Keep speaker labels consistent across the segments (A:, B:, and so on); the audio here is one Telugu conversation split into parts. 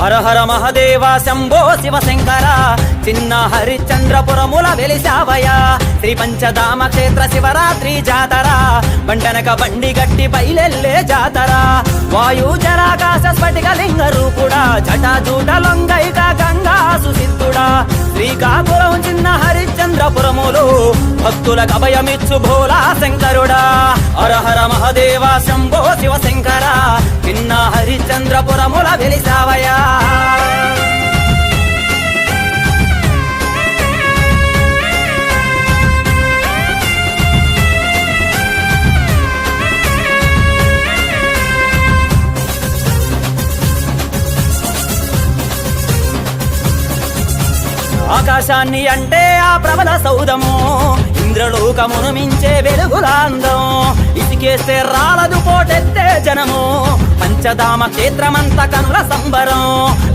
A: హర హర మహదేవ శంభో శివశంకర చిన్న హరిశ్చంద్రపురముల వెలిసావయ శ్రీ పంచధామ క్షేత్ర శివరాత్రి జాతర బండనక బండి గట్టి బయలెల్లే జాతర వాయు జరాకాశ స్ఫటిక లింగ రూపుడా జటాజూట లొంగైక గంగా సుసిద్ధుడా శ్రీకాకుళం చిన్న హరిశ్చంద్రపురములు భక్తులకు అభయమిచ్చు భోలా శంకరుడా హర హర మహదేవ శంభో శివశంకర చిన్న హరిశ్చంద్రపురముల వెలిసావయ ఆకాశాన్ని అంటే ఆ ప్రబల సౌదము ఇంద్రలోకమును మించే వెలుగులాందం ఇసుకేస్తే రాలదు పోటెత్తే జనము పంచధామ క్షేత్రమంత కనుల సంబరం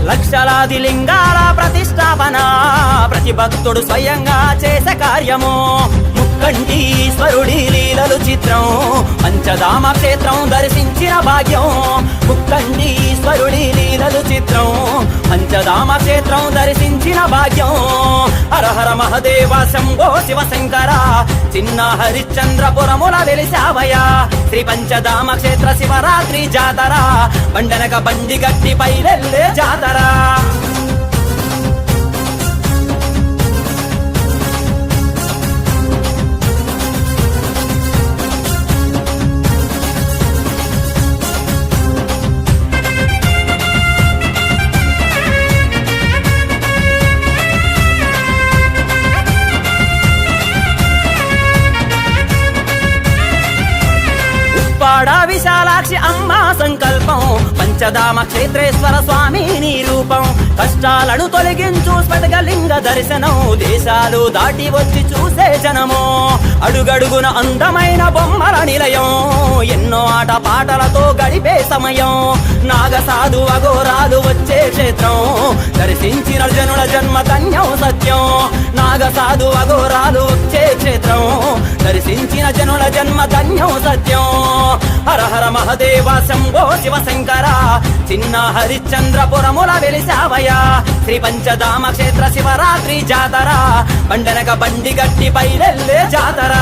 A: లక్షలాది లింగాల ప్రతిష్టాపన ప్రతి భక్తుడు స్వయంగా చేసే కార్యము ముక్కంటీశ్వరుడి లీలలు చిత్రం పంచధామ క్షేత్రం దర్శించిన భాగ్యం ముక్కంటీశ్వరుడి లీలలు చిత్రం పంచధామ క్షేత్రం దర్శించిన భాగ్యం హర హర మహదేవ శంభో శివశంకర చిన్న హరిశ్చంద్రపురముల వెలిసావయ శ్రీ పంచధామ క్షేత్ర శివరాత్రి జాతర బండనక బండి గట్టి పైలెల్లే జాతర విశాలాక్షి అమ్మా సంకల్పం పంచధామ క్షేత్రేశ్వర స్వామి నీ రూపం కష్టాలను తొలగించు స్ఫటికలింగ దర్శనం దేశాలు దాటి వచ్చి చూసే జనము అడుగడుగున అందమైన బొమ్మల నిలయం ఎన్నో ఆట పాటలతో గడిపే సమయం నాగసాధు అఘోరాలు వచ్చే క్షేత్రం దర్శించిన జనుల జన్మ ధన్యం సత్యం నాగసాధు అఘోరాలు వచ్చే క్షేత్రం దర్శించిన జనుల జన్మ ధన్యం సత్యం హర హర మహదేవ శంభో శివశంకర చిన్న హరిశ్చంద్రపురముల వెలిసావయ శ్రీ పంచధామ క్షేత్ర శివరాత్రి జాతర బండనక బండి గట్టి బయలెల్లే జాతర